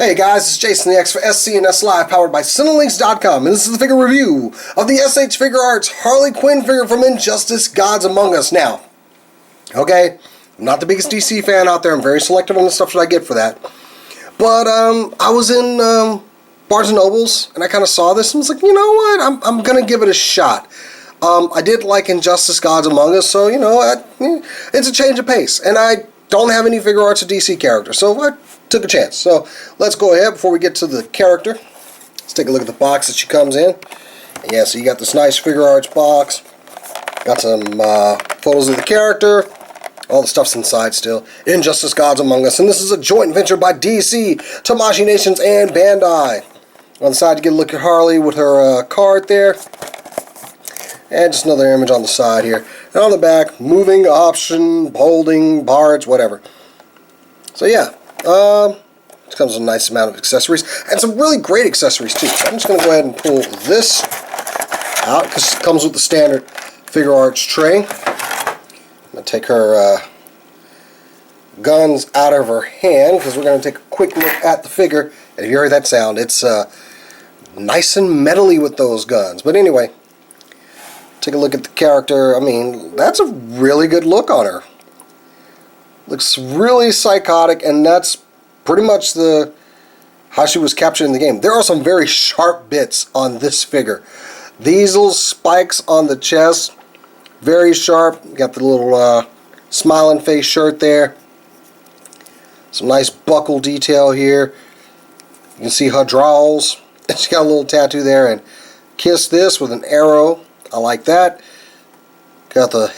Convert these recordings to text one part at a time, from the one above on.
Hey guys, it's Jason the X for SCNS Live, powered by Cinelinks.com, and this is the figure review of the SH Figuarts Harley Quinn figure from Injustice Gods Among Us. Now, okay, I'm not the biggest DC fan out there. I'm very selective on the stuff that I get for that. But I was in Barnes & Noble's, and I kind of saw this, and was like, you know what, I'm going to give it a shot. I did like Injustice Gods Among Us, so, you know, it's a change of pace. And I don't have any Figuarts of DC characters, so I took a chance. So let's go ahead before we get to the character. Let's take a look at the box that she comes in. Yeah, so you got this nice Figuarts box. Got some photos of the character. All the stuff's inside still. Injustice Gods Among Us. And this is a joint venture by DC, Tamashii Nations, and Bandai. On the side you get a look at Harley with her card there. And just another image on the side here. And on the back, moving, option, holding, parts, whatever. So yeah, it comes with a nice amount of accessories. And some really great accessories too. So I'm just going to go ahead and pull this out, because it comes with the standard Figuarts tray. I'm going to take her guns out of her hand, because we're going to take a quick look at the figure. And if you heard that sound, it's nice and metally with those guns. But anyway, take a look at the character. I mean, that's a really good look on her. Looks really psychotic, and that's pretty much how she was captured in the game. There are some very sharp bits on this figure. These little spikes on the chest, very sharp. Got the little smiling face shirt there. Some nice buckle detail here. You can see her drawers. She's got a little tattoo there, and kiss this with an arrow. I like that. Got the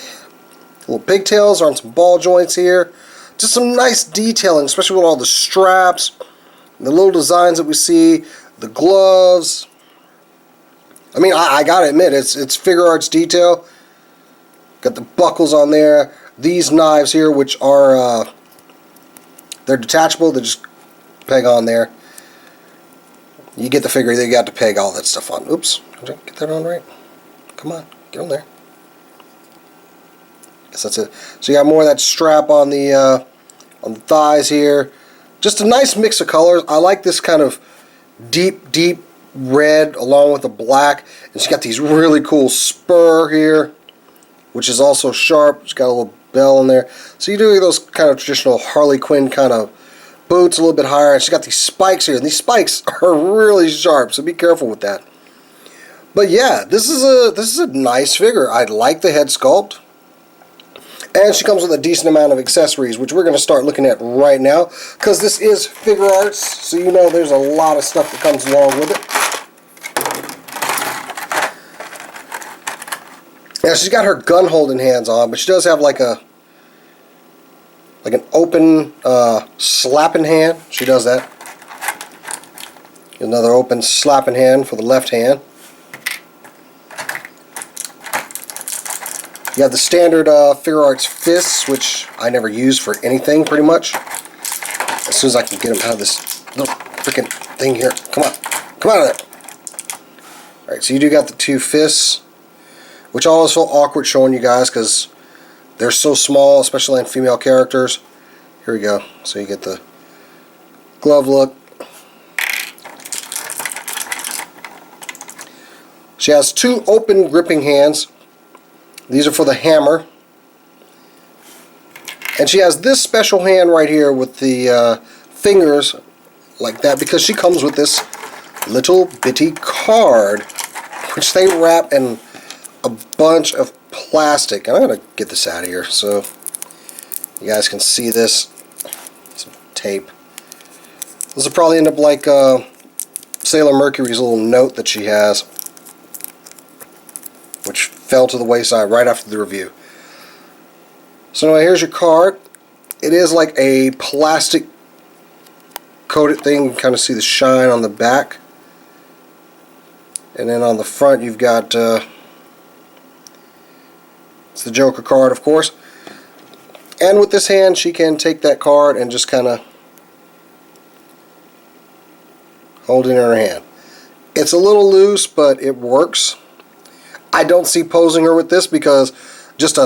little pigtails on some ball joints here. Just some nice detailing, especially with all the straps, the little designs that we see, the gloves. I mean, I gotta admit, it's Figuarts detail. Got the buckles on there. These knives here, which are they're detachable. They just peg on there. You get the figure, they got to peg all that stuff on. Oops, did I get that on right? Come on, get on there. Guess that's it. So you got more of that strap on the thighs here. Just a nice mix of colors. I like this kind of deep red along with the black. And she's got these really cool spur here, which is also sharp. She's got a little bell in there. So you do those kind of traditional Harley Quinn kind of boots, a little bit higher. And she's got these spikes here, and these spikes are really sharp. So be careful with that. But yeah, this is a nice figure. I like the head sculpt. And she comes with a decent amount of accessories, which we're going to start looking at right now, because this is Figuarts, so you know there's a lot of stuff that comes along with it. Now she's got her gun holding hands on, but she does have like an open slapping hand. She does that. Another open slapping hand for the left hand. You have the standard Figuarts fists, which I never use for anything, pretty much. As soon as I can get them out of this little freaking thing here. Come on. Come out of there. Alright, so you do got the two fists, which I always feel awkward showing you guys because they're so small, especially in female characters. Here we go. So you get the glove look. She has two open gripping hands. These are for the hammer. And she has this special hand right here with the fingers like that, because she comes with this little bitty card, which they wrap in a bunch of plastic. And I'm going to get this out of here so you guys can see this. Some tape. This will probably end up like Sailor Mercury's little note that she has, which fell to the wayside right after the review. So anyway, here's your card. It is like a plastic coated thing. You can kind of see the shine on the back. And then on the front you've got it's the Joker card, of course. And with this hand she can take that card and just kind of hold it in her hand. It's a little loose, but it works. I don't see posing her with this, because just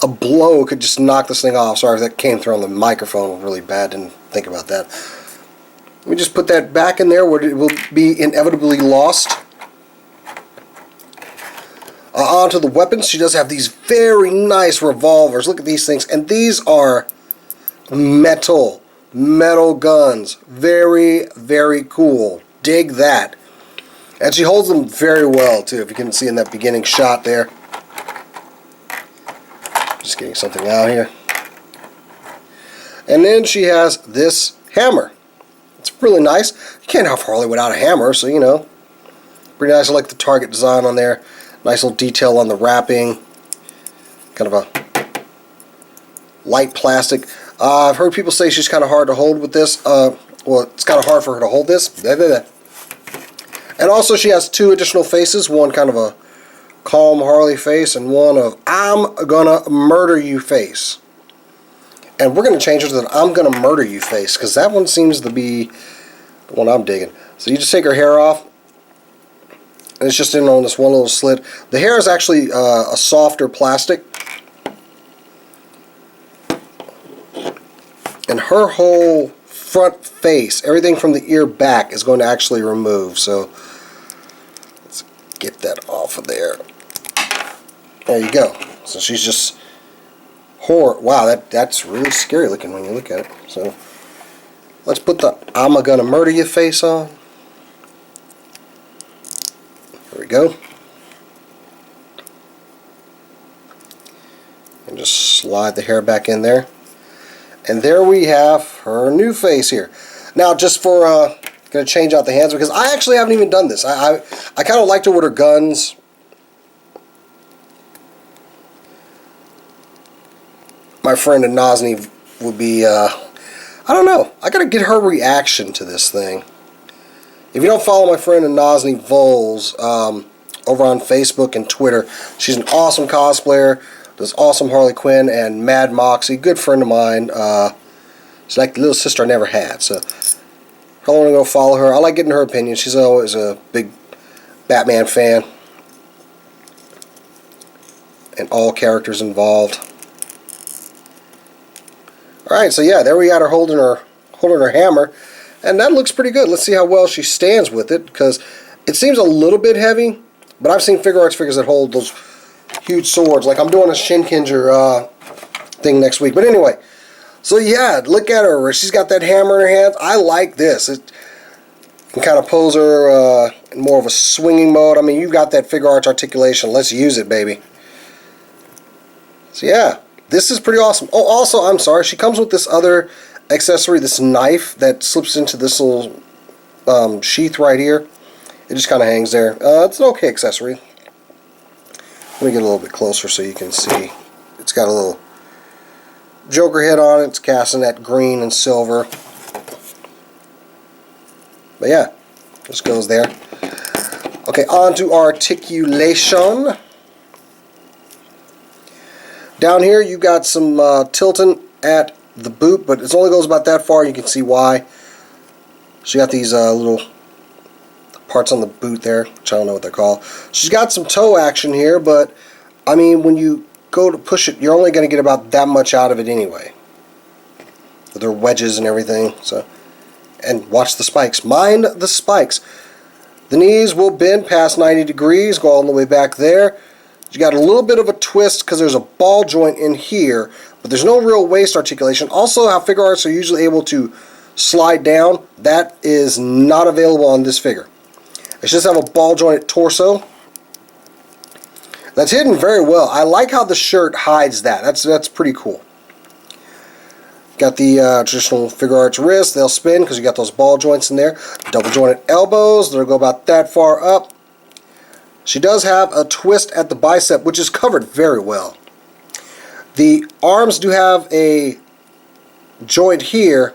a blow could just knock this thing off. Sorry if that came through on the microphone really bad. Didn't think about that. Let me just put that back in there where it will be inevitably lost. Onto the weapons. She does have these very nice revolvers. Look at these things. And these are metal guns. Very, very cool. Dig that. And she holds them very well too, if you can see in that beginning shot there. Just getting something out here. And then she has this hammer. It's really nice. You can't have Harley without a hammer, so you know. Pretty nice. I like the target design on there. Nice little detail on the wrapping. Kind of a light plastic. I've heard people say she's kind of hard to hold with this. Well, it's kind of hard for her to hold this. And also she has two additional faces. One kind of a calm Harley face and one of I'm gonna murder you face. And we're going to change it to the I'm gonna murder you face, because that one seems to be the one I'm digging. So you just take her hair off. And it's just in on this one little slit. The hair is actually a softer plastic. And her whole front face, everything from the ear back, is going to actually remove. So let's get that off of there. There you go. So she's just horror. Wow, that's really scary looking when you look at it. So let's put the I'm gonna murder you face on. There we go. And just slide the hair back in there. And there we have her new face here. Now, just for gonna change out the hands, because I actually haven't even done this. I kind of liked her with her guns. My friend Nazni would be, I don't know. I gotta get her reaction to this thing. If you don't follow my friend Nazni Voles over on Facebook and Twitter, she's an awesome cosplayer. Does awesome Harley Quinn and Mad Moxie. Good friend of mine. She's like the little sister I never had. So probably want to go follow her. I like getting her opinion. She's always a big Batman fan. And all characters involved. Alright, so yeah, there we got her holding her hammer. And that looks pretty good. Let's see how well she stands with it, because it seems a little bit heavy. But I've seen Figuarts figures that hold those huge swords. Like I'm doing a Shinkinger thing next week. But anyway, so yeah, look at her. She's got that hammer in her hands. I like this. It can kind of pose her in more of a swinging mode. I mean, you've got that Figuarts articulation. Let's use it, baby. So yeah, this is pretty awesome. Oh, also, I'm sorry, she comes with this other accessory, this knife that slips into this little sheath right here. It just kind of hangs there. It's an okay accessory. Let me get a little bit closer so you can see. It's got a little Joker head on it. It's cast in that green and silver. But yeah, just goes there. Okay, on to articulation. Down here you got some tilting at the boot, but it only goes about that far. You can see why. So you got these little parts on the boot there, which I don't know what they're called. She's got some toe action here, but I mean, when you go to push it, you're only going to get about that much out of it anyway. With their wedges and everything. So, and watch the spikes. Mind the spikes. The knees will bend past 90 degrees, go all the way back there. You got a little bit of a twist because there's a ball joint in here, but there's no real waist articulation. Also, how Figuarts are usually able to slide down, that is not available on this figure. It just have a ball jointed torso. That's hidden very well. I like how the shirt hides that. That's pretty cool. Got the traditional Figuarts wrist. They'll spin because you got those ball joints in there. Double jointed elbows. They'll go about that far up. She does have a twist at the bicep, which is covered very well. The arms do have a joint here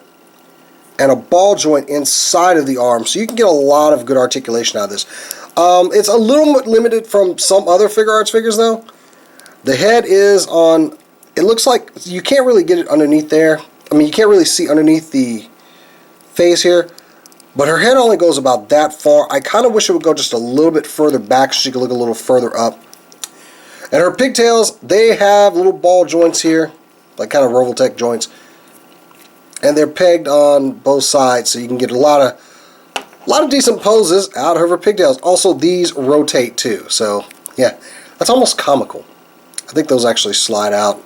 and a ball joint inside of the arm, so you can get a lot of good articulation out of this. It's a little bit limited from some other Figuarts figures, though. The head is on, it looks like you can't really get it underneath there. I mean, you can't really see underneath the face here, but her head only goes about that far. I kind of wish it would go just a little bit further back so she could look a little further up. And her pigtails, they have little ball joints here, like kind of Rovoltech joints. And they're pegged on both sides, so you can get a lot of decent poses out of her pigtails. Also, these rotate too, so yeah, that's almost comical. I think those actually slide out.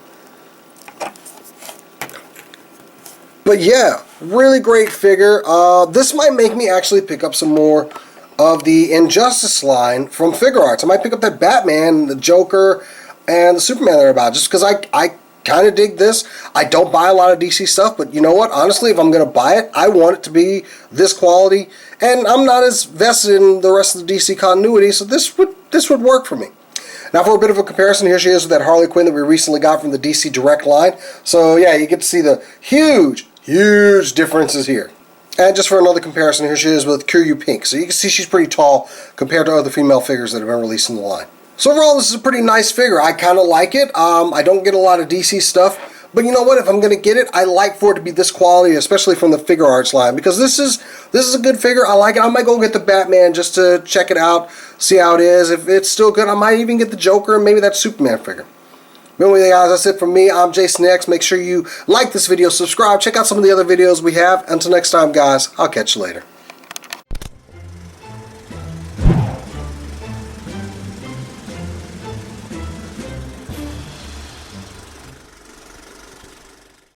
But yeah, really great figure. This might make me actually pick up some more of the Injustice line from Figuarts. I might pick up that Batman, the Joker, and the Superman they're about, just because I kind of dig this. I don't buy a lot of DC stuff, but you know what? Honestly, if I'm going to buy it, I want it to be this quality, and I'm not as vested in the rest of the DC continuity, so this would work for me. Now for a bit of a comparison, here she is with that Harley Quinn that we recently got from the DC Direct line. So yeah, you get to see the huge differences here. And just for another comparison, here she is with Kiryu Pink. So you can see she's pretty tall compared to other female figures that have been released in the line. So overall, this is a pretty nice figure. I kind of like it. I don't get a lot of DC stuff, but you know what? If I'm going to get it, I like for it to be this quality, especially from the Figuarts line, because this is a good figure. I like it. I might go get the Batman just to check it out, see how it is. If it's still good, I might even get the Joker and maybe that Superman figure. But anyway, guys, that's it from me. I'm Jason X. Make sure you like this video, subscribe, check out some of the other videos we have. Until next time, guys, I'll catch you later.